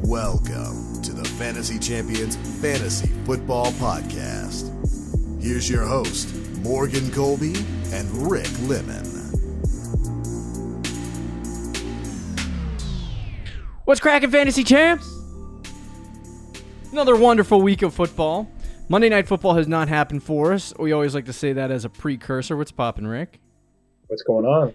Welcome to the Fantasy Champions Fantasy Football Podcast. Here's your host, Morgan Colby and Rick Lemon. What's cracking, Fantasy Champs? Another wonderful week of football. Monday Night Football has not happened for us. We always like to say that as a precursor. What's poppin', Rick? What's going on?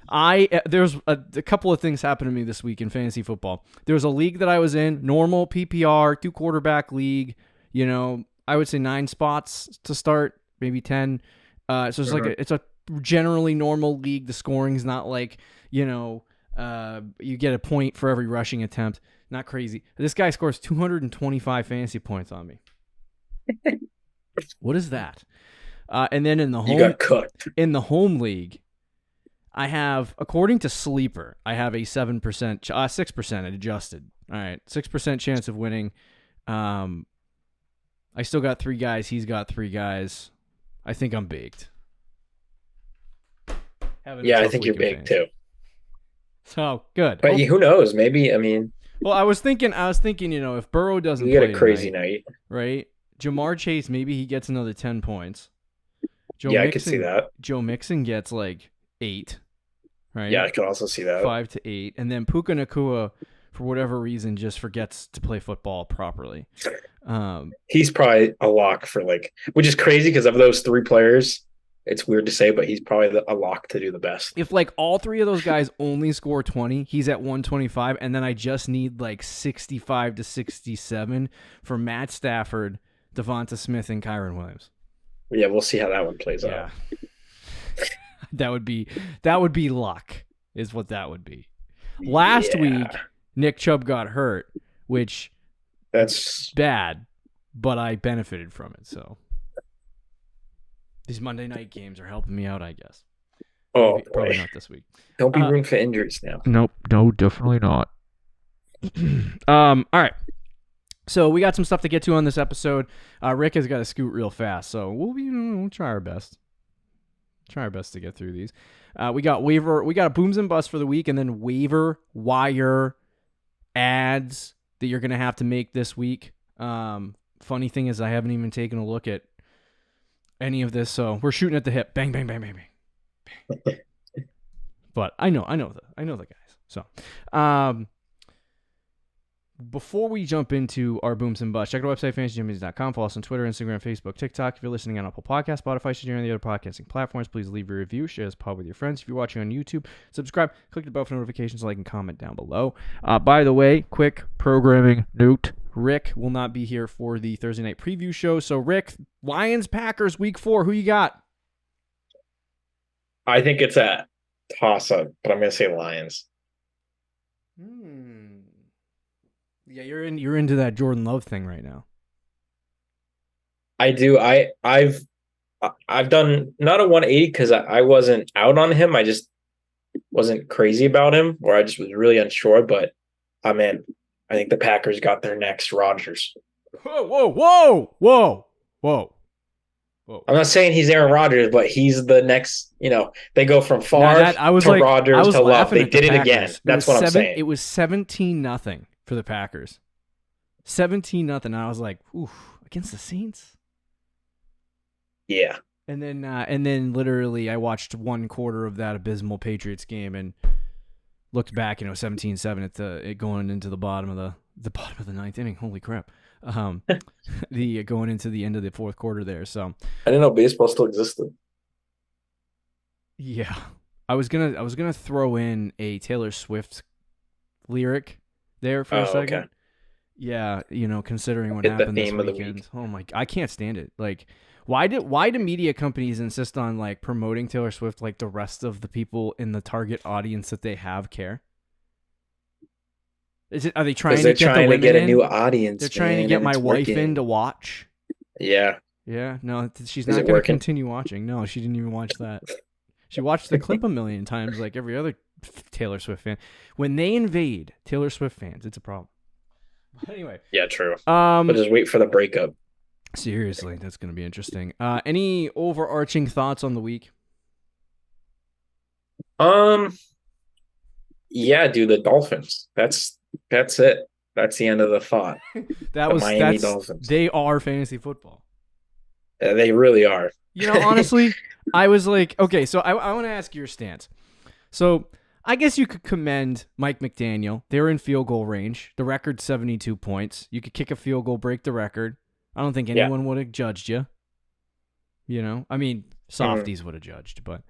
There's a couple of things happened to me this week in fantasy football. There was a league that I was in, normal PPR, 2-quarterback league. You know, I would say 9 spots to start, maybe 10. So it's it's a generally normal league. The scoring's not like, you get a point for every rushing attempt. Not crazy. This guy scores 225 fantasy points on me. What is that? And then in the you got cooked. In the home league, I have, according to Sleeper, I have a 6% adjusted. All right, 6% chance of winning. I still got 3 guys. He's got 3 guys. I think I'm baked. I think you're baked too. So good. But who knows? Maybe, I mean. Well, I was thinking, if Burrow doesn't you play get a crazy tonight, night, right? Jamar Chase, maybe he gets another 10 points. I could see that. Joe Mixon gets like 8, right? Yeah, I could also see that. 5 to 8. And then Puka Nacua, for whatever reason, just forgets to play football properly. He's probably a lock for which is crazy because of those 3 players. It's weird to say, but he's probably a lock to do the best. If all 3 of those guys only score 20, he's at 125, and then I just need 65 to 67 for Matt Stafford, Devonta Smith, and Kyron Williams. Yeah, we'll see how that one plays out. That would be luck, is what that would be. Last week, Nick Chubb got hurt, which that's bad, but I benefited from it. So these Monday night games are helping me out, I guess. Probably not this week. Don't be rooting for injuries now. Nope, no, definitely not. All right. So we got some stuff to get to on this episode. Rick has got to scoot real fast, so we'll try our best. Try our best to get through these. We got waiver. We got a booms and busts for the week, and then waiver wire ads that you're gonna have to make this week. Funny thing is, I haven't even taken a look at any of this, so we're shooting at the hip. Bang, bang, bang, bang, bang. But I know the guys. So, before we jump into our booms and busts, check our website, fantasychampions.com. Follow us on Twitter, Instagram, Facebook, TikTok. If you're listening on Apple Podcasts, Spotify, Stitcher, and the other podcasting platforms, please leave a review, share this pod with your friends. If you're watching on YouTube, subscribe, click the bell for notifications, like, and comment down below. By the way, quick programming note. Rick will not be here for the Thursday night preview show. So, Rick, Lions-Packers week 4, who you got? I think it's a toss-up, but I'm going to say Lions. Yeah, you're into that Jordan Love thing right now. I do. I've done not a 180 because I wasn't out on him. I just wasn't crazy about him, or I just was really unsure. But I think the Packers got their next Rodgers. Whoa! I'm not saying he's Aaron Rodgers, but he's the next. They go from Favre to Rodgers to Love. They did it again. That's what I'm saying. It was 17-0 for the Packers. 17-0. And I was like, ooh, against the Saints? Yeah. And then literally I watched 1 quarter of that abysmal Patriots game and looked back, 17-7 at it going into the bottom of the 9th inning. Holy crap. Going into the end of the 4th quarter there. So I didn't know baseball still existed. Yeah. I was gonna throw in a Taylor Swift lyric there for a second. Okay. Yeah, considering what happened this weekend. Oh my, I can't stand it. Why do media companies insist on promoting Taylor Swift like the rest of the people in the target audience that they have care? Are they trying to get a new audience? They're trying to get my wife in to watch. Yeah. Yeah. No, she's not going to continue watching. No, she didn't even watch that. She watched the clip a million times, like every other Taylor Swift fan. When they invade Taylor Swift fans, it's a problem. But anyway. Yeah, true. But just wait for the breakup. Seriously, that's going to be interesting. Any overarching thoughts on the week? Yeah, dude, the Dolphins. That's it. That's the end of the thought. The Miami Dolphins. They are fantasy football. They really are. Honestly, I was like, okay, so I want to ask your stance. So I guess you could commend Mike McDaniel. They were in field goal range. The record's 72 points. You could kick a field goal, break the record. I don't think anyone would have judged you. I mean, softies would have judged, but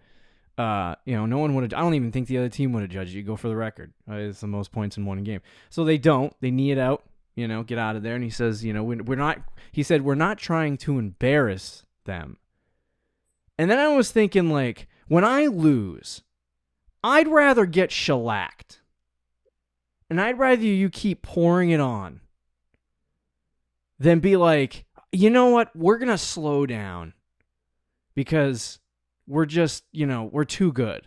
no one would have. I don't even think the other team would have judged you. Go for the record. It's the most points in one game. So they don't. They knee it out. Get out of there. And he says, we're not. He said we're not trying to embarrass them. And then I was thinking, like, when I lose, I'd rather get shellacked. And I'd rather you keep pouring it on than be like, you know what? We're going to slow down because we're just, we're too good.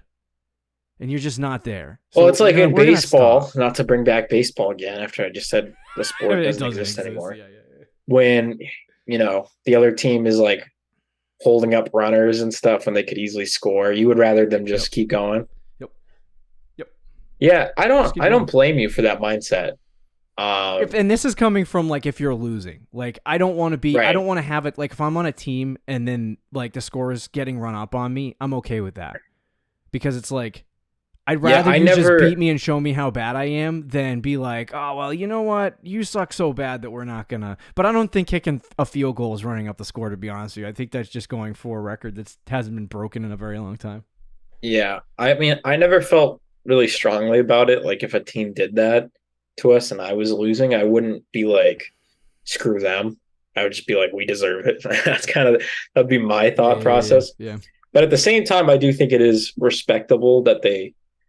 And you're just not there. So well, it's like in baseball, not to bring back baseball again after I just said the sport doesn't exist anymore. Yeah. When, the other team is like holding up runners and stuff when they could easily score, you would rather them just keep going. Yep. Yeah, I don't blame you for that mindset. And this is coming from like if you're losing. Like I don't want to be I don't want to have it like if I'm on a team and then like the score is getting run up on me, I'm okay with that. Because it's like I'd rather just beat me and show me how bad I am than be like, oh, well, you know what? You suck so bad that we're not going to. But I don't think kicking a field goal is running up the score, to be honest with you. I think that's just going for a record that hasn't been broken in a very long time. Yeah. I mean, I never felt really strongly about it. Like if a team did that to us and I was losing, I wouldn't be like, screw them. I would just be like, we deserve it. That'd be my thought process. Yeah. But at the same time, I do think it is respectable that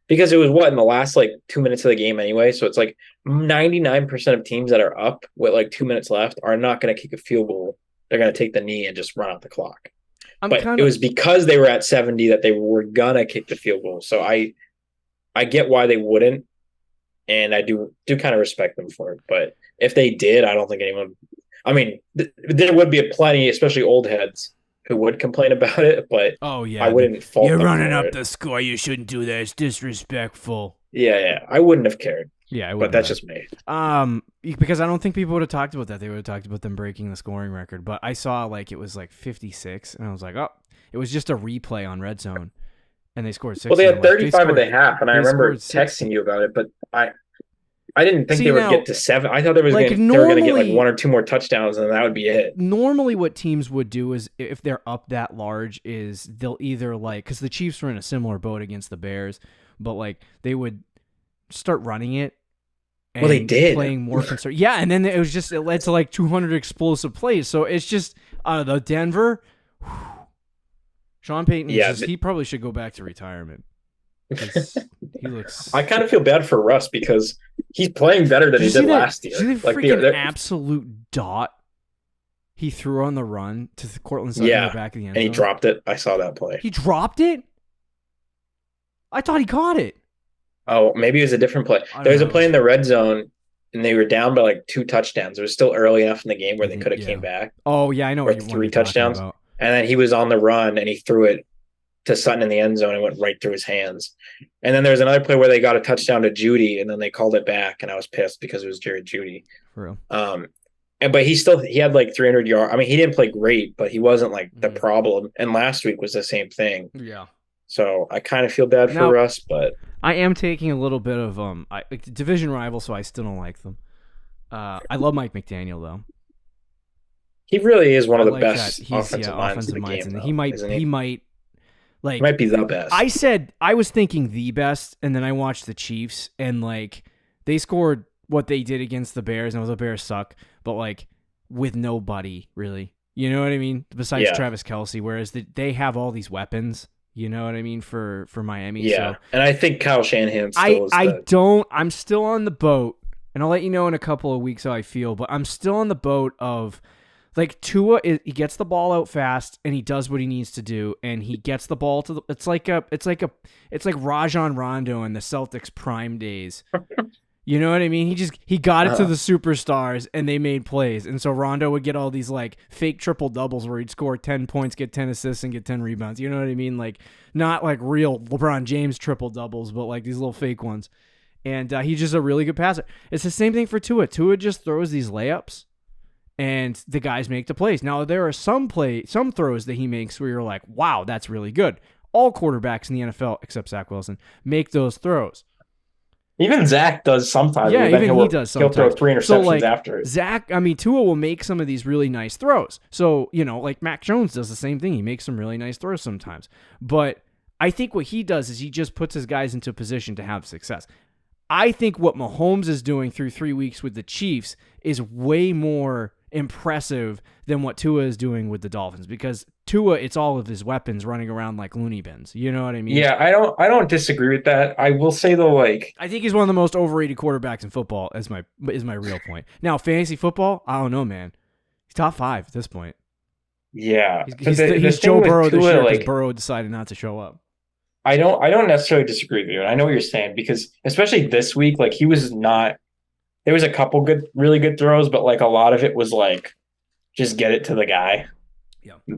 because it was in the last like 2 minutes of the game anyway. So it's like 99% of teams that are up with like 2 minutes left are not going to kick a field goal. They're going to take the knee and just run out the clock. It was because they were at 70 that they were going to kick the field goal. So I get why they wouldn't. And I do kind of respect them for it. But if they did, I don't think anyone, there would be plenty, especially old heads, who would complain about it, but I wouldn't fault them. You're running up the score. You shouldn't do that. It's disrespectful. Yeah. I wouldn't have cared. Yeah, but that's just me. Because I don't think people would have talked about that. They would have talked about them breaking the scoring record. But I saw like it was like 56, and I was like, oh, it was just a replay on Red Zone, and they scored 6. Well, they had 35 at the half, and I remember texting you about it, but I didn't think they would get to 7. I thought they were going to get like 1 or 2 more touchdowns, and that would be it. Normally, what teams would do is, if they're up that large, is they'll either because the Chiefs were in a similar boat against the Bears, but like they would start running it. And well, they did playing more concern. Yeah, and then it led to like 200 explosive plays. So it's just the Denver. Sean Payton, he probably should go back to retirement. He looks. I kind of feel bad for Russ because he's playing better than he did last year. See the freaking absolute dot he threw on the run to Cortland Sutton in the back of the end zone? And he dropped it. I saw that play. He dropped it? I thought he caught it. Oh, maybe it was a different play. There was a play in the red zone, and they were down by like 2 touchdowns. It was still early enough in the game where they could have came back. Oh, yeah, I know. Or 3 touchdowns. And then he was on the run, and he threw it to Sutton in the end zone and went right through his hands. And then there was another play where they got a touchdown to Judy, and then they called it back, and I was pissed because it was Jared Judy. For real. But he had like 300 yards. I mean, he didn't play great, but he wasn't like the problem. And last week was the same thing. Yeah. So I kind of feel bad for Russ, but I am taking a little bit of division rival, so I still don't like them. I love Mike McDaniel though. He really is one of the best offensive minds in the game. He might be the best. I said I was thinking the best, and then I watched the Chiefs, and like they scored what they did against the Bears, and the Bears suck, but like with nobody really. You know what I mean? Besides Travis Kelce, whereas they have all these weapons. You know what I mean for Miami. Yeah, so, and I think Kyle Shanahan still I'm still on the boat, and I'll let you know in a couple of weeks how I feel. But I'm still on the boat of like Tua. He gets the ball out fast, and he does what he needs to do, and he gets the ball to the. It's like Rajon Rondo in the Celtics prime days. You know what I mean? He got it to the superstars, and they made plays. And so Rondo would get all these like fake triple doubles where he'd score 10 points, get 10 assists, and get 10 rebounds. You know what I mean? Like not like real LeBron James triple doubles, but like these little fake ones. And he's just a really good passer. It's the same thing for Tua. Tua just throws these layups, and the guys make the plays. Now, there are some throws that he makes where you're like, wow, that's really good. All quarterbacks in the NFL, except Zach Wilson, make those throws. Even Zach does sometimes. Yeah, even he does sometimes. He'll throw 3 interceptions after it. Tua will make some of these really nice throws. So, like Mac Jones does the same thing. He makes some really nice throws sometimes. But I think what he does is he just puts his guys into a position to have success. I think what Mahomes is doing through 3 weeks with the Chiefs is way more impressive than what Tua is doing with the Dolphins, because Tua, it's all of his weapons running around like loony bins. You know what I mean? Yeah, I don't disagree with that. I will say though, like, I think he's one of the most overrated quarterbacks in football. Is my real point. Now, fantasy football, I don't know, man. He's top 5 at this point. Yeah, he's Joe Burrow this year because Burrow decided not to show up. I don't necessarily disagree with you, and I know what you're saying, because especially this week, like, he was not. There was a couple really good throws, but like a lot of it was like, just get it to the guy,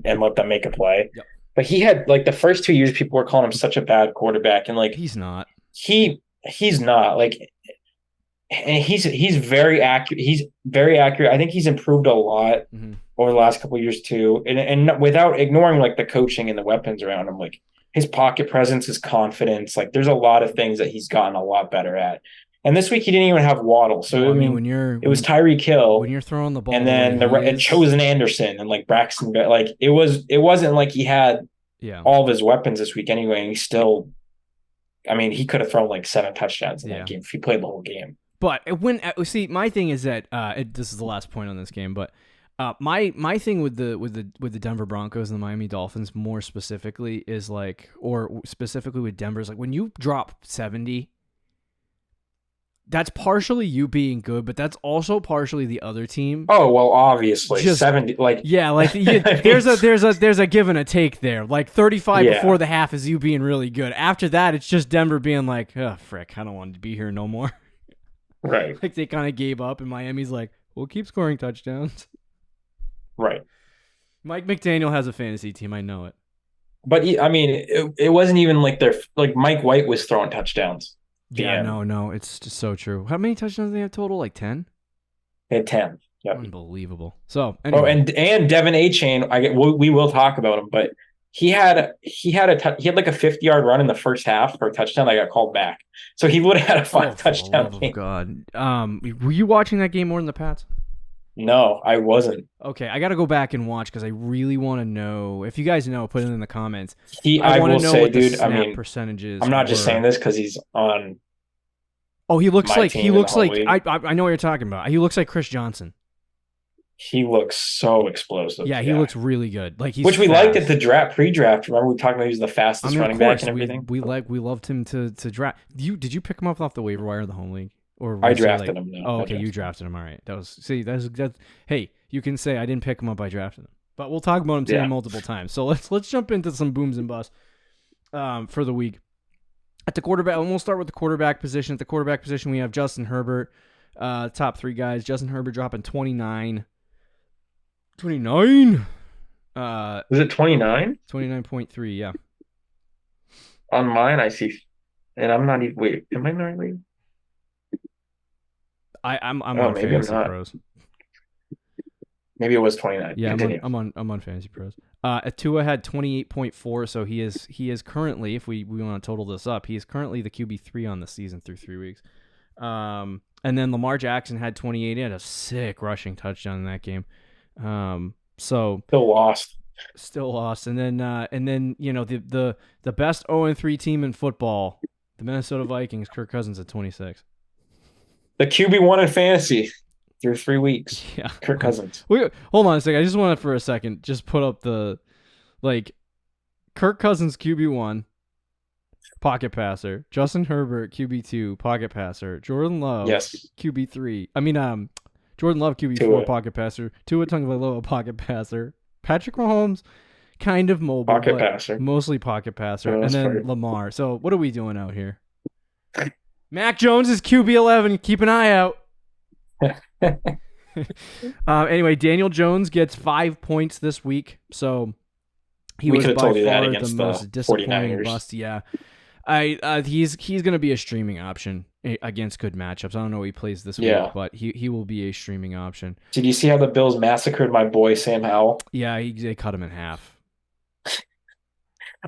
and let them make a play. Yep. But he had, like, the first 2 years, people were calling him such a bad quarterback, and like he's not. He's not, like, and he's very accurate. He's very accurate. I think he's improved a lot over the last couple of years too, and without ignoring like the coaching and the weapons around him, like his pocket presence, his confidence. Like, there's a lot of things that he's gotten a lot better at. And this week he didn't even have Waddle, so I mean it was Tyreek Hill when you're throwing the ball, and then and Chosen Anderson and like Braxton. Like, it wasn't like he had all of his weapons this week anyway, and he still. I mean, he could have thrown like 7 touchdowns in that game if he played the whole game. But my thing is that this is the last point on this game. But my thing with the Denver Broncos and the Miami Dolphins more specifically is like, or specifically with Denver, is like when you drop 70. That's partially you being good, but that's also partially the other team. Oh, well, obviously 70, like, yeah, like there's a give and a take there. Like 35 before the half is you being really good. After that, it's just Denver being like, oh, frick, I don't want to be here no more. Right. Like, they kind of gave up, and Miami's like, we'll keep scoring touchdowns. Right. Mike McDaniel has a fantasy team. I know it. But I mean, it wasn't even like Mike White was throwing touchdowns. Yeah, no, it's just so true. How many touchdowns do they have total? Like 10? They had 10. Yep. Unbelievable. So, anyway. Oh, and Devin Achane, we will talk about him, but he had like a 50-yard run in the first half for a touchdown that got called back. So he would have had a 5-touchdown game. Oh, God. Were you watching that game more than the Pats? No, I wasn't. Okay, I got to go back and watch because I really want to know. If you guys know, put it in the comments. I want to know what the snap percentages. I'm not just saying this because he's on. Oh, he looks like I know what you're talking about. He looks like Chris Johnson. He looks so explosive. Yeah, he looks really good. Like, which we liked at the pre-draft. Remember, we talked about he was the fastest running back and everything. We loved him to draft. Did you pick him up off the waiver wire of the home league? Or I drafted him. No, oh, okay, you drafted him. All right, that's. Hey, you can say I didn't pick him up. I drafted him, but we'll talk about him today multiple times. So let's jump into some booms and busts for the week. At the quarterback, and we'll start with the quarterback position. At the quarterback position, we have Justin Herbert. Top 3 guys. Justin Herbert dropping 29. 29. Was it 29? 29.3. Yeah. On mine, I see, and I'm not even. Wait, am I not league? I'm on Fantasy Pros. Maybe it was 29. Yeah, I'm on Fantasy Pros. Tua had 28.4, so he is currently, if we want to total this up, he is currently the QB3 on the season through 3 weeks. And then Lamar Jackson had 28. He had a sick rushing touchdown in that game. So still lost. And then you know, the best 0-3 team in football, the Minnesota Vikings, Kirk Cousins at 26. The QB1 in fantasy through 3 weeks. Yeah. Kirk Cousins. Hold on a second. I just want to, for a second, just put up the, like, Kirk Cousins QB1, pocket passer. Justin Herbert QB2, pocket passer. Jordan Love QB3. Jordan Love QB4, Tua. Pocket passer. Tua Tagovailoa, pocket passer. Patrick Mahomes, kind of mobile, pocket passer. Mostly pocket passer. And then fair. Lamar. So what are we doing out here? Mac Jones is QB11. Keep an eye out. Anyway, Daniel Jones gets 5 points this week, so he was by far the most disappointing bust. Yeah. He's going to be a streaming option against good matchups. I don't know who he plays this week, but he will be a streaming option. Did you see how the Bills massacred my boy Sam Howell? Yeah, they cut him in half.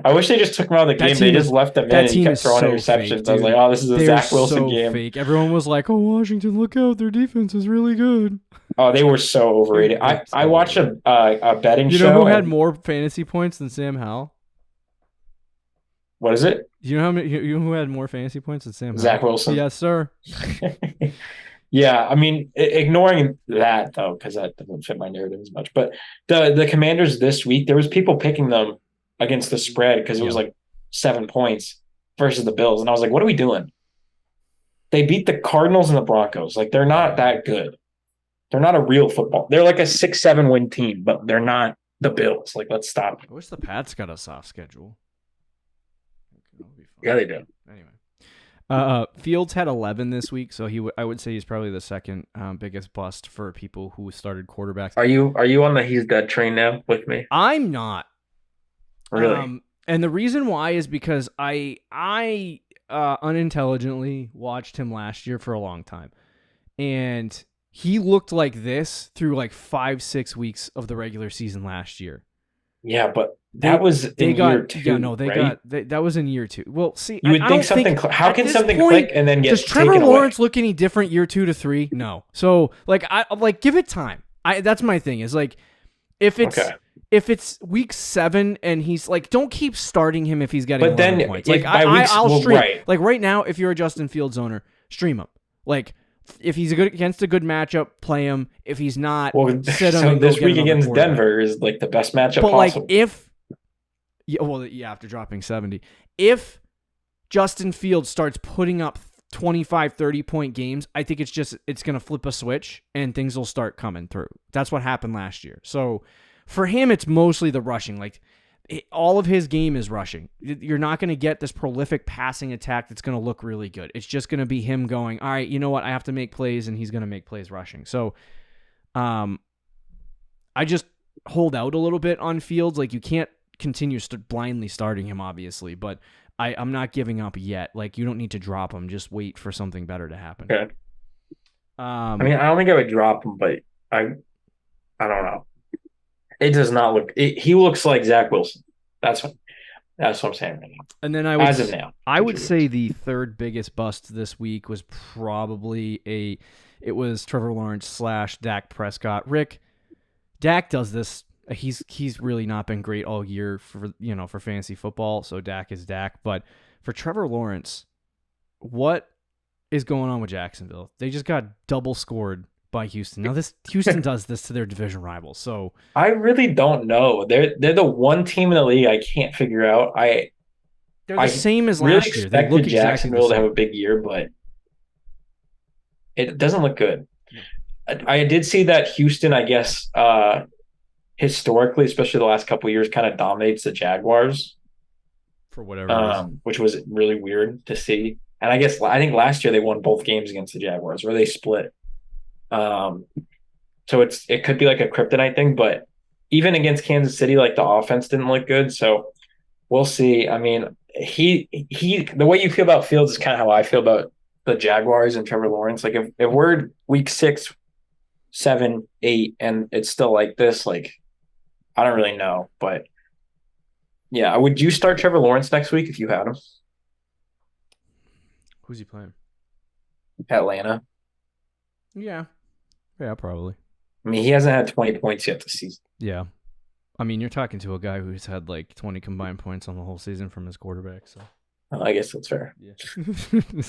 I wish they just took him out of the game. They just left him in and he kept throwing interceptions. Fake, I was like, oh, this is a Zach Wilson game. Fake. Everyone was like, oh, Washington, look out. Their defense is really good. Oh, they were so overrated. I watched a betting show. You know who had more fantasy points than Sam Howell? What is it? Do you know who had more fantasy points than Sam Howell? Zach Wilson. Yes, sir. Yeah, I mean, ignoring that, though, because that doesn't fit my narrative as much. But the Commanders this week, there was people picking them against the spread because it was like 7 points versus the Bills. And I was like, what are we doing? They beat the Cardinals and the Broncos. Like, they're not that good. They're not a real football. They're like a 6-7 win team, but they're not the Bills. Like, let's stop. I wish the Pats got a soft schedule. Yeah, they do. Anyway. Fields had 11 this week, so I would say he's probably the second biggest bust for people who started quarterbacks. Are you on the he's dead train now with me? I'm not. Really? And the reason why is because I unintelligently watched him last year for a long time. And he looked like this through like 5-6 weeks of the regular season last year. Yeah, but that was in year 2. Yeah, no, right? That was in year 2. Well, see, you would think something. How can something click and then get does Trevor taken Lawrence away? look any different year 2 to 3? No. So I give it time. That's my thing. Is like if it's week 7 and he's like, don't keep starting him if he's getting 11 points. Like I'll stream. Right. Like right now, if you're a Justin Fields owner, stream him. Like if he's against a good matchup, play him. If he's not, sit him. So and this go week get against Denver is like the best matchup possible. But after dropping 70, if Justin Fields starts putting up 25, 30-point games, I think it's going to flip a switch and things will start coming through. That's what happened last year. So for him, it's mostly the rushing. Like all of his game is rushing. You're not going to get this prolific passing attack that's going to look really good. It's just going to be him going, all right, you know what? I have to make plays, and he's going to make plays rushing. So I just hold out a little bit on Fields. Like you can't continue blindly starting him, obviously, but I'm not giving up yet. Like you don't need to drop him. Just wait for something better to happen. Okay. I mean, I don't think I would drop him, but I don't know. It does not look. He looks like Zach Wilson. That's what I'm saying right now. And then I would say the third biggest bust this week was probably it was Trevor Lawrence / Dak Prescott. Rick, Dak does this. He's really not been great all year for fantasy football. So Dak is Dak, but for Trevor Lawrence, what is going on with Jacksonville? They just got double scored by Houston. Now Houston does this to their division rivals. So I really don't know. They're the one team in the league I can't figure out. They're the same as last year. They look Jacksonville to have a big year, but it doesn't look good. I did see that Houston, I guess, historically, especially the last couple of years, kind of dominates the Jaguars for whatever which was really weird to see. And I think last year they won both games against the Jaguars, or they split. So it could be like a kryptonite thing, but even against Kansas City, like the offense didn't look good. So we'll see. I mean, he the way you feel about Fields is kind of how I feel about the Jaguars and Trevor Lawrence. Like if we're week 6, 7, 8, and it's still like this, like I don't really know. But yeah, would you start Trevor Lawrence next week if you had him? Who's he playing? Atlanta. Yeah, probably. I mean, he hasn't had 20 points yet this season. Yeah. I mean, you're talking to a guy who's had like 20 combined points on the whole season from his quarterback. So I guess that's fair. Yeah.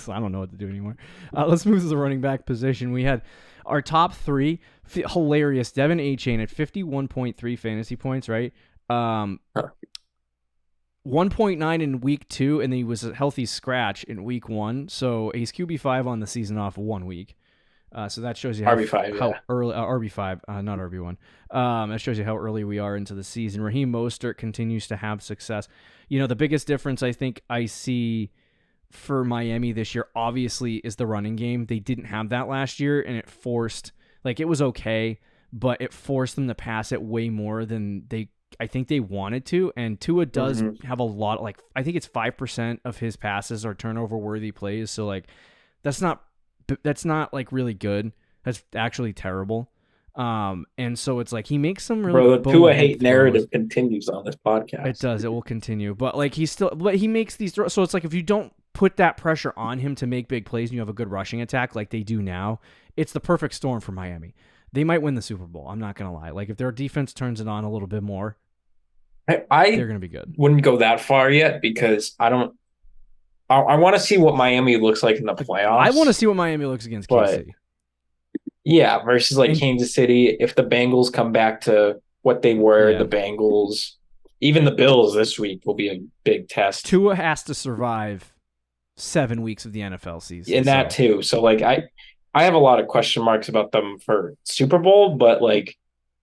I don't know what to do anymore. Let's move to the running back position. We had our top 3. Hilarious. Devin A-Chain at 51.3 fantasy points, right? 1.9 in week 2, and then he was a healthy scratch in week 1. So he's QB5 on the season off 1 week. So that shows you how early RB5, not RB1. That shows you how early we are into the season. Raheem Mostert continues to have success. The biggest difference I think I see for Miami this year, obviously, is the running game. They didn't have that last year, and it was okay, but it forced them to pass it way more than they I think they wanted to, and Tua does have a lot. Like I think it's 5% of his passes are turnover worthy plays. So like that's not like really good. That's actually terrible. And so it's like he makes some really Bro, the Tua hate throws. narrative continues on this podcast. It does. It will continue. But like he makes these throws. So it's like if you don't put that pressure on him to make big plays and you have a good rushing attack like they do now, it's the perfect storm for Miami. They might win the Super Bowl. I'm not gonna lie. Like if their defense turns it on a little bit more, they're gonna be good. Wouldn't go that far yet because I want to see what Miami looks like in the playoffs. I want to see what Miami looks against KC. Yeah, versus like Kansas City. If the Bengals come back to what they were, the Bengals, even the Bills this week will be a big test. Tua has to survive 7 weeks of the NFL season. And that too. So like I have a lot of question marks about them for Super Bowl, but like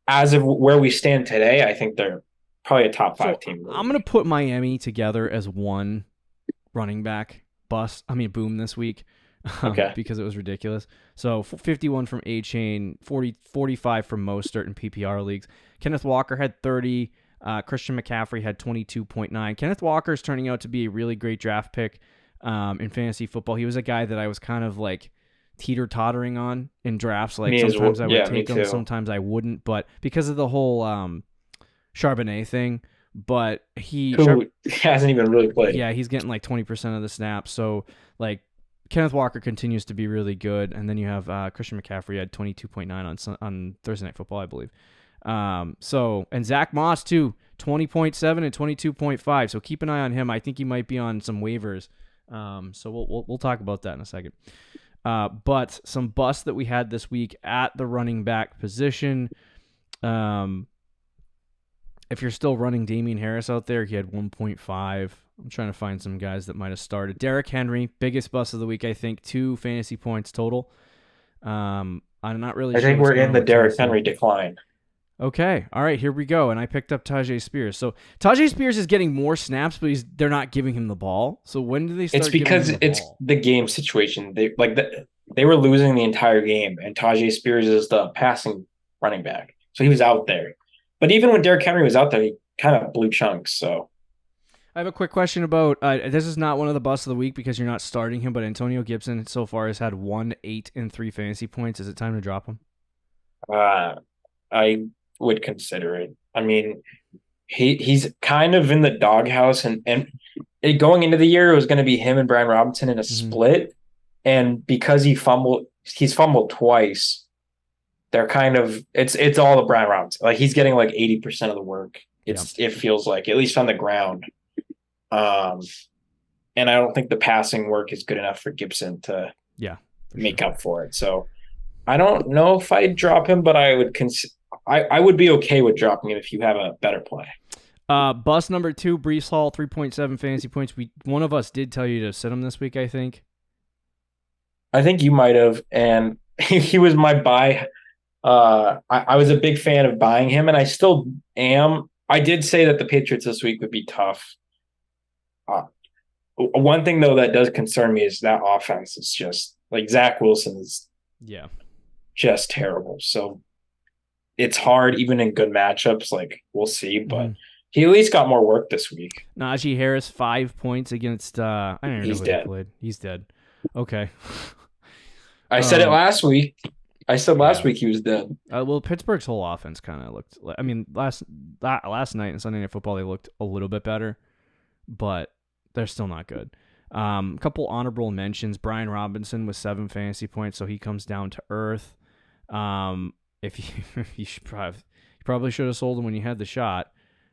as of where we stand today, I think they're probably a top 5 team. I'm going to put Miami together as one running back boom this week. Okay. Because it was ridiculous. So 51 from A-Chain, 45 from Mostert in PPR leagues. Kenneth Walker had 30. Christian McCaffrey had 22.9. Kenneth Walker is turning out to be a really great draft pick in fantasy football. He was a guy that I was kind of like teeter-tottering on in drafts. Like sometimes I would take him, sometimes I wouldn't. But because of the whole Charbonnet thing, but he hasn't even really played. Yeah, he's getting like 20% of the snaps. So like Kenneth Walker continues to be really good, and then you have Christian McCaffrey had 22.9 on Thursday Night Football, I believe. And Zach Moss too, 20.7 and 22.5. So keep an eye on him. I think he might be on some waivers. So we'll talk about that in a second. But some busts that we had this week at the running back position. If you're still running Damian Harris out there, he had 1.5. I'm trying to find some guys that might have started. Derrick Henry, biggest bust of the week, I think, 2 fantasy points total. I'm not really sure. I think we're in the Derrick Henry decline. Okay. All right, here we go. And I picked up Tajay Spears. So Tajay Spears is getting more snaps, but they're not giving him the ball. So when do they start It's because giving him the it's ball? the game situation. They were losing the entire game, and Tajay Spears is the passing running back. So he was out there. But even when Derrick Henry was out there, he kind of blew chunks. So I have a quick question about this is not one of the busts of the week because you're not starting him, but Antonio Gibson so far has had 1, 8, and 3 fantasy points. Is it time to drop him? I would consider it. I mean, he's kind of in the doghouse, and going into the year, it was going to be him and Brian Robinson in a split. And because he's fumbled twice, they're kind of it's all the Brian Robinson. Like he's getting like 80% of the work. It feels like, at least on the ground. And I don't think the passing work is good enough for Gibson to make up for it. So I don't know if I'd drop him, but I would I would be okay with dropping him if you have a better play. Bust number 2, Breece Hall, 3.7 fantasy points. One of us did tell you to sit him this week, I think. I think you might have, and he was my buy. I was a big fan of buying him, and I still am. I did say that the Patriots this week would be tough. One thing, though, that does concern me is that offense is just like Zach Wilson is just terrible. So it's hard, even in good matchups. Like, we'll see, but he at least got more work this week. Najee Harris, 5 points against I don't even know who he played. He's dead. Okay. I said it last week. I said last week he was dead. Well, Pittsburgh's whole offense kind of looked. I mean, last night in Sunday Night Football, they looked a little bit better, but they're still not good. A couple honorable mentions: Brian Robinson with 7 fantasy points, so he comes down to earth. If you probably should have sold him when you had the shot.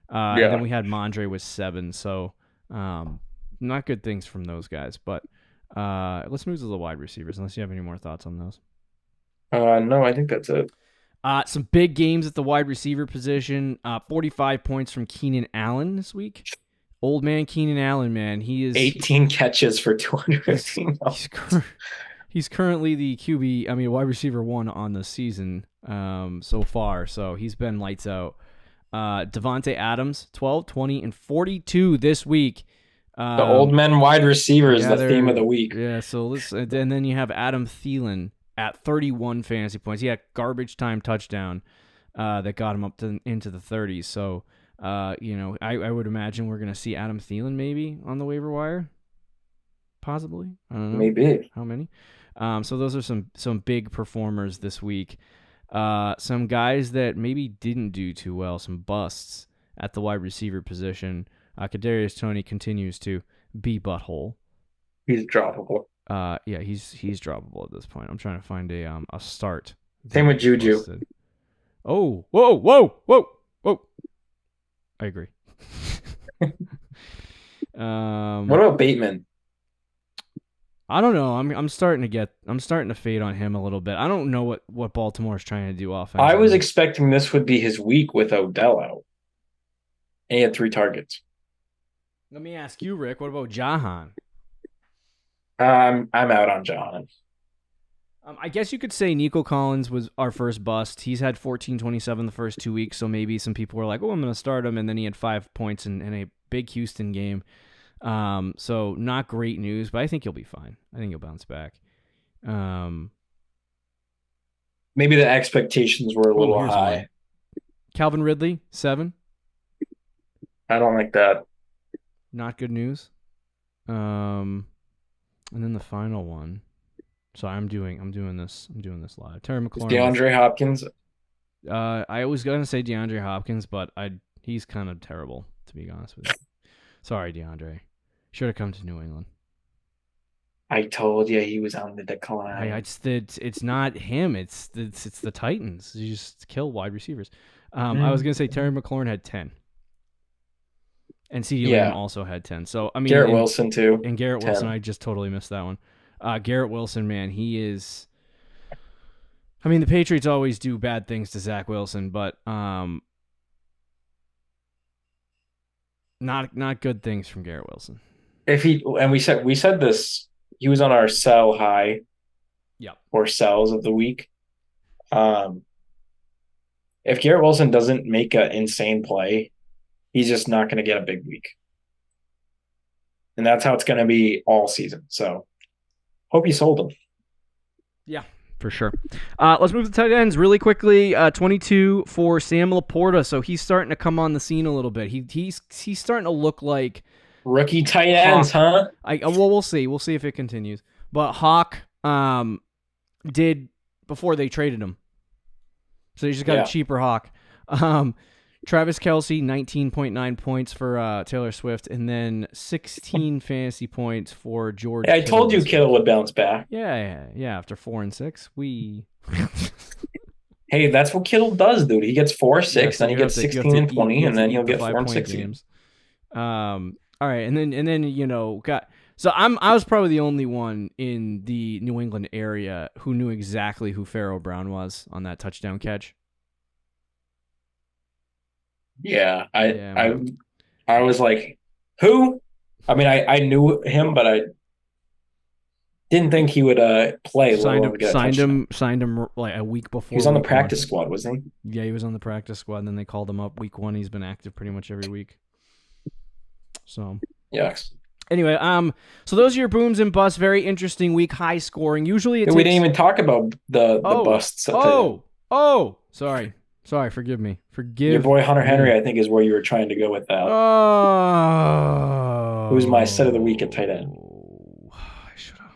And then we had Mondre with 7, so not good things from those guys. But let's move to the wide receivers, unless you have any more thoughts on those. No, I think that's it. Some big games at the wide receiver position. 45 points from Keenan Allen this week. Old man Keenan Allen, man. He is 18 catches for 215 yards. He's currently the wide receiver 1 on the season so far. So he's been lights out. Devontae Adams, 12, 20, and 42 this week. The old men wide receiver is the theme of the week. Yeah, so and then you have Adam Thielen at 31 fantasy points. He had garbage time touchdown that got him up into the 30s. So I would imagine we're going to see Adam Thielen maybe on the waiver wire. Possibly. I don't know. Maybe. How many? So those are some big performers this week. Some guys that maybe didn't do too well, some busts at the wide receiver position. Kadarius Toney continues to be butthole. He's droppable. Yeah, he's droppable at this point. I'm trying to find a start. Same with Juju. Listed. Oh, whoa. I agree. What about Bateman? I don't know. I'm starting to fade on him a little bit. I don't know what Baltimore's trying to do offensively. I was expecting this would be his week with Odell out. And he had 3 targets. Let me ask you, Rick, what about Jahan? I'm out on Jahan. I guess you could say Nico Collins was our first bust. He's had 14-27 the first 2 weeks, so maybe some people were like, oh, I'm going to start him, and then he had 5 points in a big Houston game. So not great news, but I think he'll be fine. I think he'll bounce back. Maybe the expectations were a little high. One. Calvin Ridley, 7. I don't like that. Not good news. And then the final one. So I'm doing this live. Terry McLaurin. DeAndre Hopkins. I was gonna say DeAndre Hopkins, but he's kind of terrible, to be honest with you. Sorry, DeAndre. Should have come to New England. I told you he was on the decline. It's not him. It's the Titans. You just kill wide receivers. I was gonna say Terry McLaurin had 10. And CeeDee Lamb also had 10. So I mean, Garrett Wilson too. And Garrett Wilson, I just totally missed that one. Garrett Wilson, man, he is. I mean, the Patriots always do bad things to Zach Wilson, but not good things from Garrett Wilson. We said this, he was on our sell high, or sells of the week. If Garrett Wilson doesn't make an insane play, he's just not going to get a big week. And that's how it's going to be all season. So hope you sold him. Yeah, for sure. Let's move to tight ends really quickly. 22 for Sam Laporta. So he's starting to come on the scene a little bit. He's starting to look like rookie tight ends, huh? We'll see. We'll see if it continues. But Hawk did before they traded him. So he just got a cheaper Hawk. Travis Kelce, 19.9 points for Taylor Swift, and then 16 fantasy points for George. I told you Kittle would bounce back. Yeah. After 4 and 6, Hey, that's what Kittle does, dude. He gets 4, 6, then he gets 16 and 20, and then he'll get 4 and 6 games. All right, and then So I was probably the only one in the New England area who knew exactly who Pharaoh Brown was on that touchdown catch. Yeah, I was like, who? I mean, I knew him, but I didn't think he would play. Signed him like a week before. He was on the practice squad, wasn't he? Yeah, he was on the practice squad, and then they called him up week 1. He's been active pretty much every week. So yes. Anyway, so those are your booms and busts. Very interesting week, high scoring. Usually, we didn't even talk about the busts. Sorry, forgive me. Your boy Hunter Henry, I think, is where you were trying to go with that. Oh. Who's my set of the week at tight end? I should have.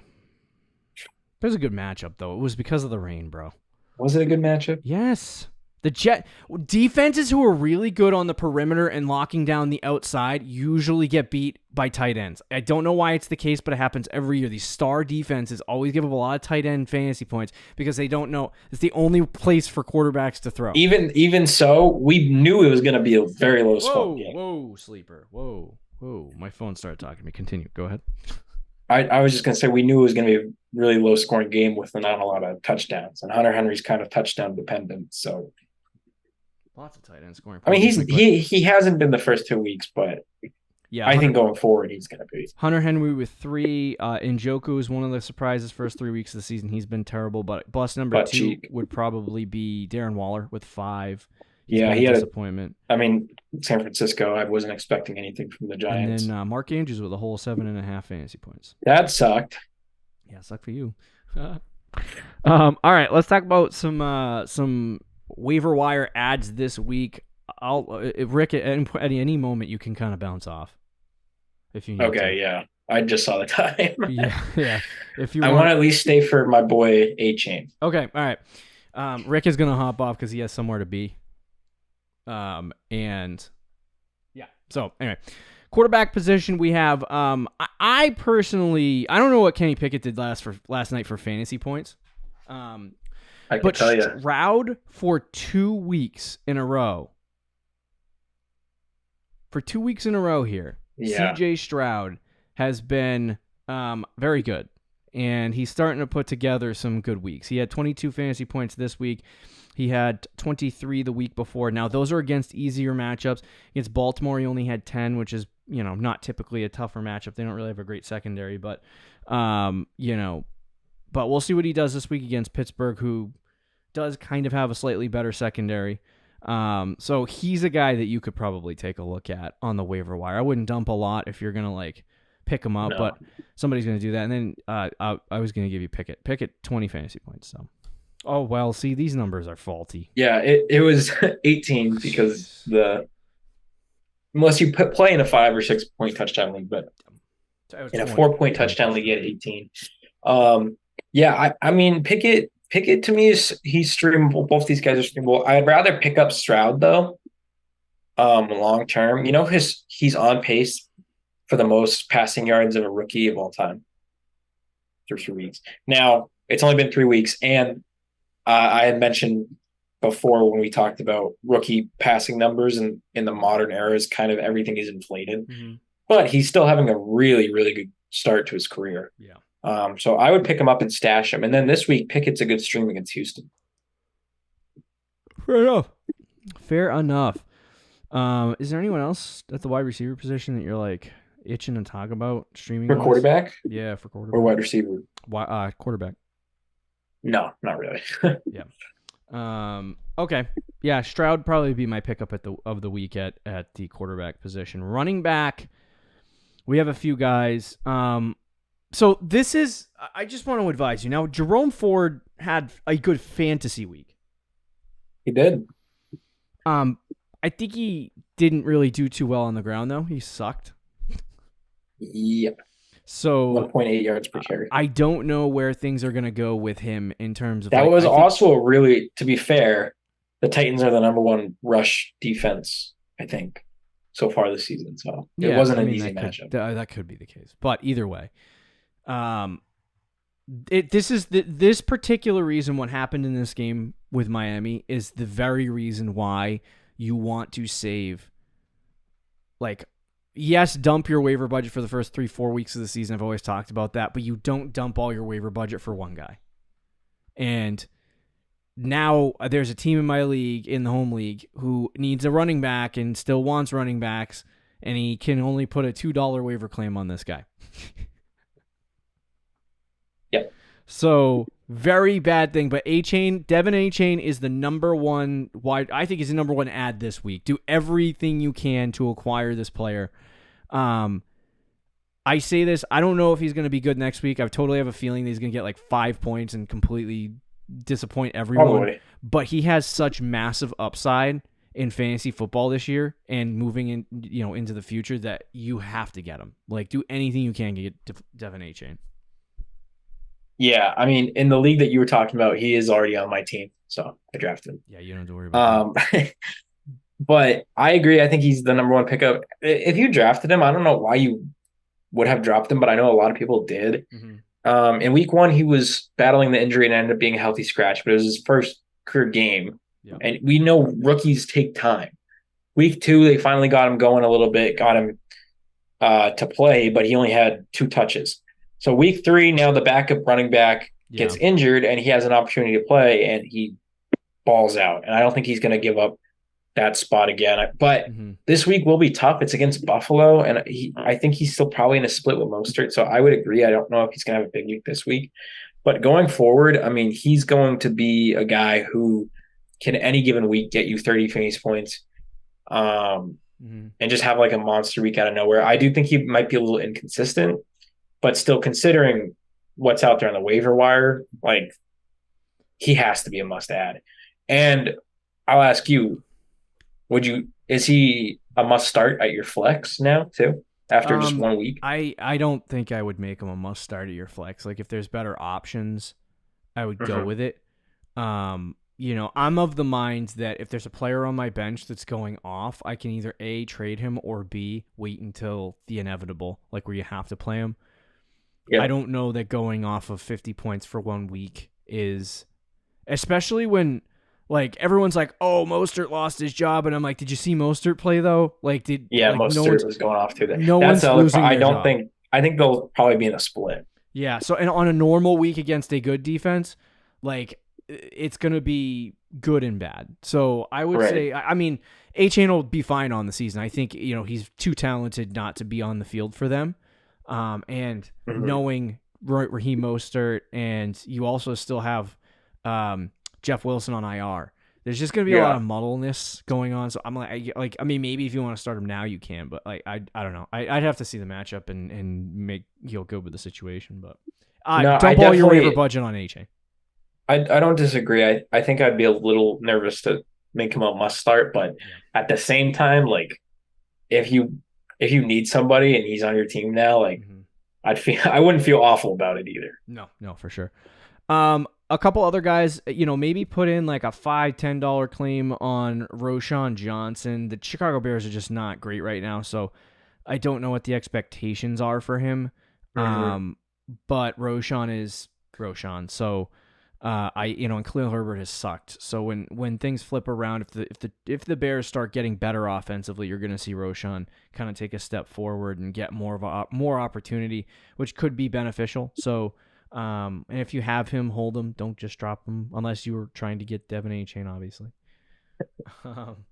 It was a good matchup, though. It was because of the rain, bro. Was it a good matchup? Yes. The defenses who are really good on the perimeter and locking down the outside usually get beat by tight ends. I don't know why it's the case, but it happens every year. These star defenses always give up a lot of tight end fantasy points because they don't know it's the only place for quarterbacks to throw. Even so, we knew it was going to be a very low score game. Whoa, sleeper. Whoa. My phone started talking to me. Continue. Go ahead. I was just going to say we knew it was going to be a really low scoring game with not a lot of touchdowns, and Hunter Henry's kind of touchdown dependent, so. Lots of tight end scoring. I mean, he hasn't been the first 2 weeks, but yeah, I think going forward he's going to be. Hunter Henry with 3. Njoku is one of the surprises first 3 weeks of the season. He's been terrible, but bust number 2 would probably be Darren Waller with 5. He had a disappointment. San Francisco, I wasn't expecting anything from the Giants. And then Mark Andrews with a whole 7.5 fantasy points. That sucked. Yeah, sucked for you. All right, let's talk about some waiver wire ads this week. Rick, at any moment you can kind of bounce off if you need Okay, to. yeah. I just saw the time. Yeah. If you I want to at least stay for my boy A-Chain. Okay, all right. Rick is gonna hop off because he has somewhere to be. And yeah. So anyway, quarterback position we have. I personally, I don't know what Kenny Pickett did last night for fantasy points. I can But tell you. Stroud for 2 weeks in a row. For 2 weeks in a row here, Yeah. CJ Stroud has been very good. And he's starting to put together some good weeks. He had 22 fantasy points this week. He had 23 the week before. Now, those are against easier matchups. Against Baltimore, he only had 10, which is, not typically a tougher matchup. They don't really have a great secondary, but, but we'll see what he does this week against Pittsburgh, who does kind of have a slightly better secondary. So he's a guy that you could probably take a look at on the waiver wire. I wouldn't dump a lot if you're going to, pick him up, but somebody's going to do that. And then I was going to give you Pickett 20 fantasy points. So, oh, well, see, these numbers are faulty. Yeah, it was 18 because unless you play in a 5 or 6 point touchdown league, but in a 4 point touchdown league, you get 18. Yeah, I mean, Pickett to me he's streamable. Both these guys are streamable. I'd rather pick up Stroud though. Long term, he's on pace for the most passing yards of a rookie of all time through 3 weeks. Now, it's only been 3 weeks, and I had mentioned before when we talked about rookie passing numbers, and in the modern era is kind of everything is inflated. Mm-hmm. But he's still having a really, really good start to his career. Yeah. So I would pick him up and stash him. And then this week, Pickett's a good stream against Houston. Fair enough. Is there anyone else at the wide receiver position that you're itching to talk about streaming for quarterback? Yeah, for quarterback or wide receiver. Quarterback. No, not really. Yeah. Okay. Yeah, Stroud probably be my pickup of the week at the quarterback position. Running back, we have a few guys. So this is, I just want to advise you now. Jerome Ford had a good fantasy week. He did. I think he didn't really do too well on the ground though. He sucked. Yep. So 1.8 yards per carry. I don't know where things are going to go with him in terms of that. Was also really, to be fair, the Titans are the number one rush defense, I think, so far this season. So it wasn't an easy matchup. That could be the case, but either way, this particular reason what happened in this game with Miami is the very reason why you want to save. Yes, dump your waiver budget for the first 3-4 weeks of the season. I've always talked about that, but you don't dump all your waiver budget for one guy. And now there's a team in my league, in the home league, who needs a running back and still wants running backs, and he can only put a $2 waiver claim on this guy. Yep. So very bad thing, but Devin A-Chain is the number one I think he's the number one ad this week. Do everything you can to acquire this player. I say this, I don't know if he's going to be good next week. I totally have a feeling that he's going to get 5 points and completely disappoint everyone. Probably. But he has such massive upside in fantasy football this year and moving in, into the future that you have to get him. Do anything you can to get Devin A-Chain. Yeah, I mean, in the league that you were talking about, he is already on my team, so I drafted him. Yeah, you don't have to worry about that. But I agree. I think he's the number one pickup. If you drafted him, I don't know why you would have dropped him, but I know a lot of people did. Mm-hmm. In week 1, he was battling the injury and ended up being a healthy scratch, but it was his first career game. Yep. And we know rookies take time. Week 2, they finally got him going a little bit, got him to play, but he only had 2 touches. So week 3, now the backup running back gets injured and he has an opportunity to play and he balls out. And I don't think he's going to give up that spot again. But this week will be tough. It's against Buffalo, and I think he's still probably in a split with Mostert. So I would agree. I don't know if he's going to have a big week this week. But going forward, I mean, he's going to be a guy who can any given week get you 30 fantasy points and just have a monster week out of nowhere. I do think he might be a little inconsistent. But still, considering what's out there on the waiver wire, he has to be a must-add. And I'll ask you, Is he a must start at your flex now too after just 1 week? I don't think I would make him a must start at your flex. Like if there's better options, I would go Hmm. with it. I'm of the mind that if there's a player on my bench that's going off, I can either A, trade him, or B, wait until the inevitable, like where you have to play him. I Yeah. don't know that going off of 50 points for 1 week is, especially when like everyone's like, "Oh, Mostert lost his job," and I'm like, "Did you see Mostert play though? Like, Yeah, no Mostert one's was going off too there. no That's one's the other part. losing their job." I think they'll probably be in a split. Yeah. So, and on a normal week against a good defense, like it's gonna be good and bad. So I would Right. say, I mean, A-Chain will be fine on the season. I think he's too talented not to be on the field for them. And Hmm. knowing Raheem Mostert, and you also still have Jeff Wilson on IR. There's just gonna be a lot Yeah. of muddleness going on. So I'm I mean, maybe if you want to start him now, you can, but like, I don't know. I'd have to see the matchup and make good with the situation. But No, I dump all your waiver definitely budget on A-Chain. I don't disagree. I think I'd be a little nervous to make him a must start, but Yeah. at the same time, like if you if you need somebody and he's on your team now, like Mm-hmm. I wouldn't feel awful about it either. No, for sure. A couple other guys, maybe put in like a $5-10 claim on Roshan Johnson. The Chicago Bears are just not great right now, so I don't know what the expectations are for him. Hmm. But Roshan is Roshan, so and Khalil Herbert has sucked. So when things flip around, if the Bears start getting better offensively, you're going to see Roshan kind of take a step forward and get more opportunity, which could be beneficial. So. And if you have him, hold him. Don't just drop him unless you were trying to get Devin A-Chain, obviously. Um,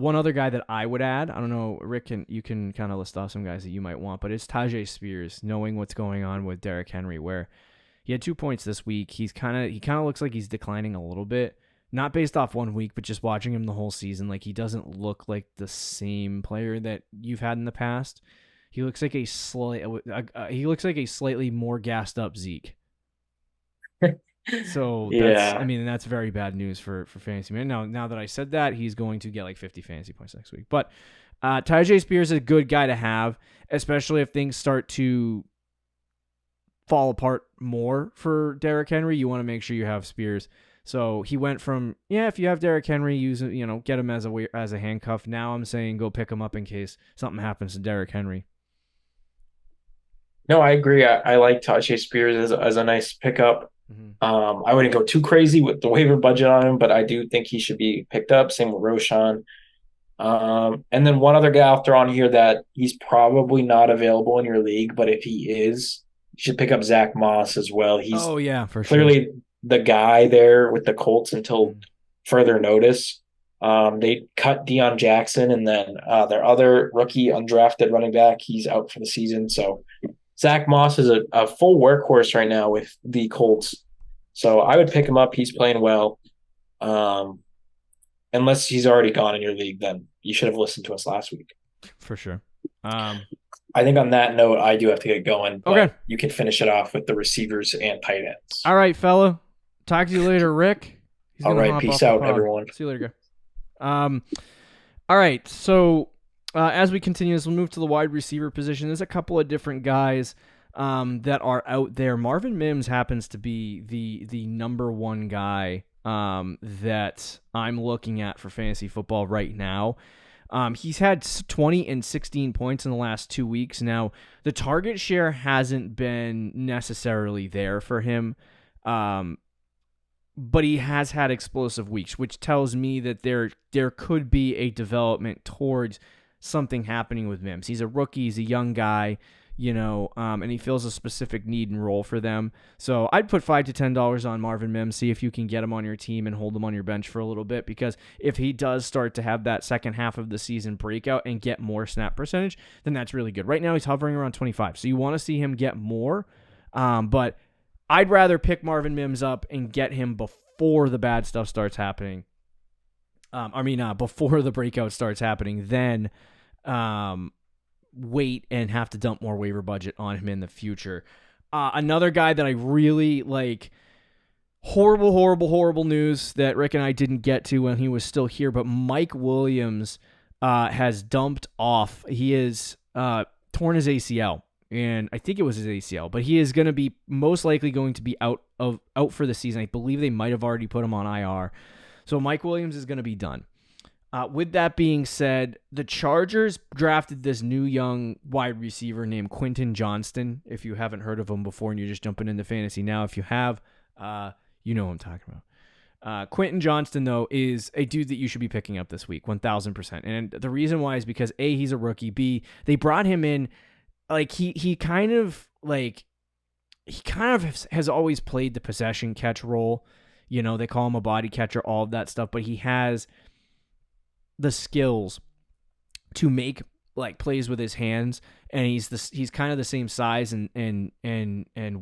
one other guy that I would add, I don't know, Rick, you can kind of list off some guys that you might want, but it's Tajay Spears, knowing what's going on with Derrick Henry, where he had 2 points this week. He kind of looks like he's declining a little bit, not based off 1 week, but just watching him the whole season. Like he doesn't look like the same player that you've had in the past. He looks like he looks like a slightly more gassed up Zeke. So Yeah. that's very bad news for fantasy man. Now that I said that, he's going to get like 50 fantasy points next week. But Tajay Spears is a good guy to have, especially if things start to fall apart more for Derrick Henry. You want to make sure you have Spears. So he went from if you have Derrick Henry, use get him as a handcuff. Now I'm saying go pick him up in case something happens to Derrick Henry. No, I agree. I like Tajay Spears as a nice pickup. Mm-hmm. I wouldn't go too crazy with the waiver budget on him, but I do think he should be picked up. Same with Roshan. And then one other guy I'll throw on here that he's probably not available in your league, but if he is, you should pick up Zach Moss as well. He's Oh yeah, for sure. clearly the guy there with the Colts until Mm-hmm. further notice. They cut Deion Jackson, and then their other rookie undrafted running back, he's out for the season. So Zach Moss is a full workhorse right now with the Colts. So I would pick him up. He's playing well. Um, unless he's already gone in your league, then you should have listened to us last week. For sure. Um, I think on that note, I do have to get going, okay. but you can finish it off with the receivers and tight ends. All right, fella. Talk to you later, Rick. He's All gonna right. hop Peace off the out, pod. everyone. See you later, guy. All right. So as we continue this, we'll move to the wide receiver position. There's a couple of different guys that are out there. Marvin Mims happens to be the number one guy that I'm looking at for fantasy football right now. He's had 20 and 16 points in the last 2 weeks. Now, the target share hasn't been necessarily there for him, but he has had explosive weeks, which tells me that there could be a development towards something happening with Mims. He's a rookie. He's a young guy. And he feels a specific need and role for them. So I'd put $5 to $10 on Marvin Mims, see if you can get him on your team and hold him on your bench for a little bit, because if he does start to have that second half of the season breakout and get more snap percentage, then that's really good. Right now he's hovering around 25, so you want to see him get more, but I'd rather pick Marvin Mims up and get him before the bad stuff starts happening. Before the breakout starts happening, then wait and have to dump more waiver budget on him in the future. Another guy that I really like, horrible news that Rick and I didn't get to when he was still here, but Mike Williams has dumped off. He is torn his ACL, and I think it was his ACL, but he is going to be most likely going to be out for the season. I believe they might have already put him on IR. So Mike Williams is going to be done. With that being said, the Chargers drafted this new young wide receiver named Quentin Johnston. If you haven't heard of him before and you're just jumping into fantasy now, if you have, you know what I'm talking about. Quentin Johnston, though, is a dude that you should be picking up this week, 1,000%. And the reason why is because, A, he's a rookie. B, they brought him in, like, he kind of has always played the possession catch role. You know, they call him a body catcher, all of that stuff, but he has the skills to make like plays with his hands, and he's kind of the same size and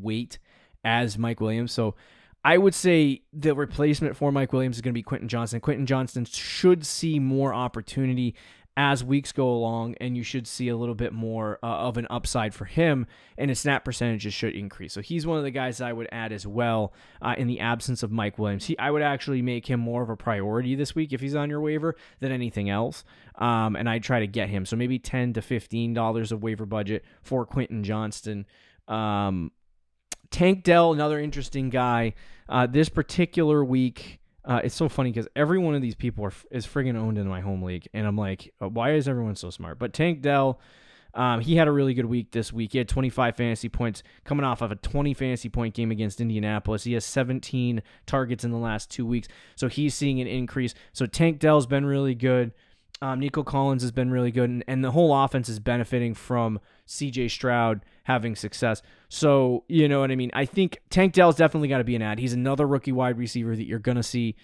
weight as Mike Williams. So I would say the replacement for Mike Williams is going to be Quentin Johnston. Quentin Johnston should see more opportunity as weeks go along, and you should see a little bit more of an upside for him, and his snap percentages should increase. So he's one of the guys I would add as well in the absence of Mike Williams. I would actually make him more of a priority this week if he's on your waiver than anything else, and I'd try to get him. So maybe $10 to $15 of waiver budget for Quentin Johnston. Tank Dell, another interesting guy. This particular week, it's so funny because every one of these people is friggin' owned in my home league, and I'm like, why is everyone so smart? But Tank Dell, he had a really good week this week. He had 25 fantasy points coming off of a 20 fantasy point game against Indianapolis. He has 17 targets in the last 2 weeks, so he's seeing an increase. So Tank Dell's been really good. Nico Collins has been really good, and the whole offense is benefiting from C.J. Stroud having success. So, you know what I mean? I think Tank Dell's definitely got to be an ad. He's another rookie wide receiver that you're going to see,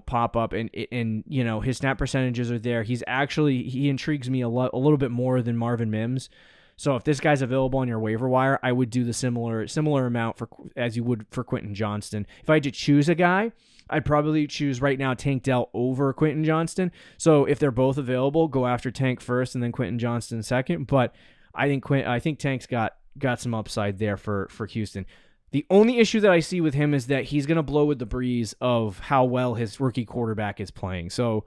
pop up, and his snap percentages are there. He intrigues me a little bit more than Marvin Mims. So if this guy's available on your waiver wire, I would do the similar amount as you would for Quentin Johnston. If I had to choose a guy, I'd probably choose right now Tank Dell over Quentin Johnston. So if they're both available, go after Tank first and then Quentin Johnston second. But I think Tank's got some upside there for Houston. The only issue that I see with him is that he's going to blow with the breeze of how well his rookie quarterback is playing. So,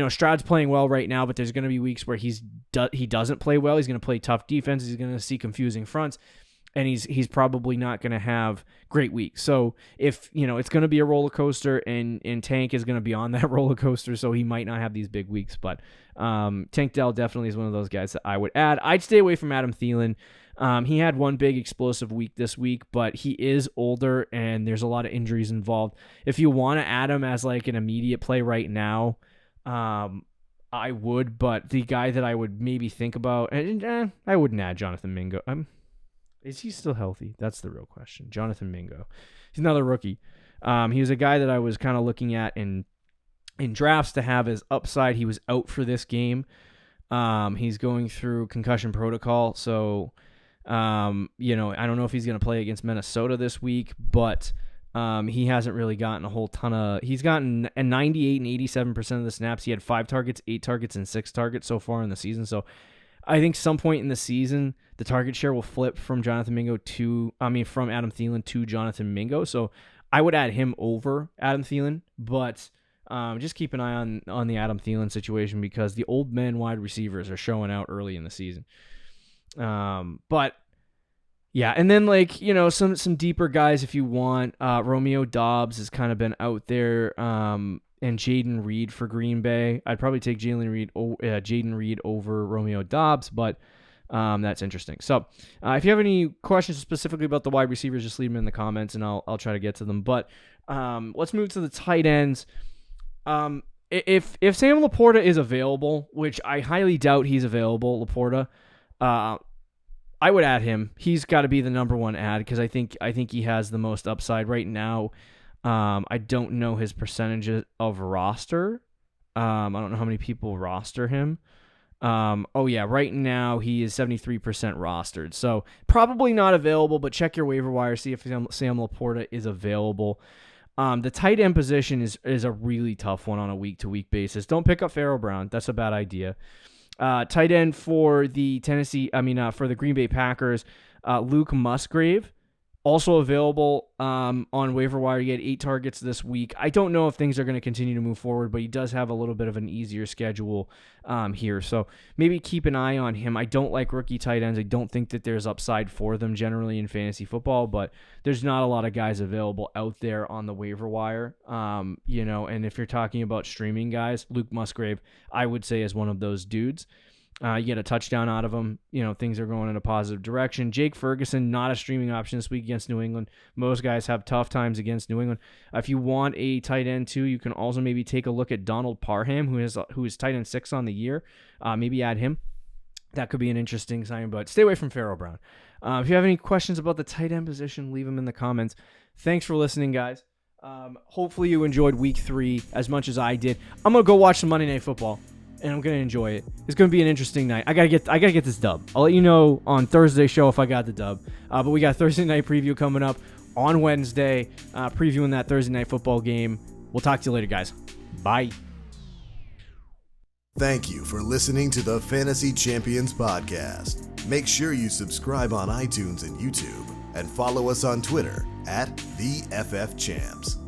Stroud's playing well right now, but there's going to be weeks where he doesn't play well. He's going to play tough defenses. He's going to see confusing fronts, and he's probably not going to have great weeks. So if, it's going to be a roller coaster, and Tank is going to be on that roller coaster, so he might not have these big weeks. But Tank Dell definitely is one of those guys that I would add. I'd stay away from Adam Thielen. He had one big explosive week this week, but he is older, and there's a lot of injuries involved. If you want to add him as like an immediate play right now, I would, but the guy that I would maybe think about, I wouldn't add Jonathan Mingo. Is he still healthy? That's the real question. Jonathan Mingo. He's another rookie. He was a guy that I was kind of looking at in drafts to have as upside. He was out for this game. He's going through concussion protocol, so I don't know if he's going to play against Minnesota this week, but he hasn't really gotten a whole ton of. He's gotten a 98 and 87% of the snaps. He had 5 targets, 8 targets, and 6 targets so far in the season. So I think some point in the season, the target share will flip from from Adam Thielen to Jonathan Mingo. So I would add him over Adam Thielen, but just keep an eye on the Adam Thielen situation because the old men wide receivers are showing out early in the season. But yeah, and then some deeper guys if you want. Romeo Doubs has kind of been out there, and Jaden Reed for Green Bay. I'd probably take Jaden Reed over Romeo Doubs, but that's interesting. So if you have any questions specifically about the wide receivers, just leave them in the comments, and I'll try to get to them. But let's move to the tight ends. If Sam Laporta is available, which I highly doubt he's available, Laporta, I would add him. He's got to be the number one ad because I think he has the most upside right now. I don't know his percentage of roster. I don't know how many people roster him. Right now he is 73% rostered. So probably not available, but check your waiver wire, see if Sam Laporta is available. The tight end position is a really tough one on a week-to-week basis. Don't pick up Pharaoh Brown. That's a bad idea. Tight end for the for the Green Bay Packers, Luke Musgrave. Also available on waiver wire. He had 8 targets this week. I don't know if things are going to continue to move forward, but he does have a little bit of an easier schedule here. So maybe keep an eye on him. I don't like rookie tight ends. I don't think that there's upside for them generally in fantasy football, but there's not a lot of guys available out there on the waiver wire. And if you're talking about streaming guys, Luke Musgrave, I would say is one of those dudes. You get a touchdown out of him. Things are going in a positive direction. Jake Ferguson, not a streaming option this week against New England. Most guys have tough times against New England. If you want a tight end too, you can also maybe take a look at Donald Parham, who is tight end 6 on the year. Maybe add him. That could be an interesting sign, but stay away from Pharaoh Brown. If you have any questions about the tight end position, leave them in the comments. Thanks for listening, guys. Hopefully you enjoyed week 3 as much as I did. I'm going to go watch some Monday Night Football, and I'm going to enjoy it. It's going to be an interesting night. I got to get this dub. I'll let you know on Thursday's show if I got the dub. But we got Thursday night preview coming up on Wednesday, previewing that Thursday Night Football game. We'll talk to you later, guys. Bye. Thank you for listening to the Fantasy Champions Podcast. Make sure you subscribe on iTunes and YouTube, and follow us on Twitter @TheFFChamps.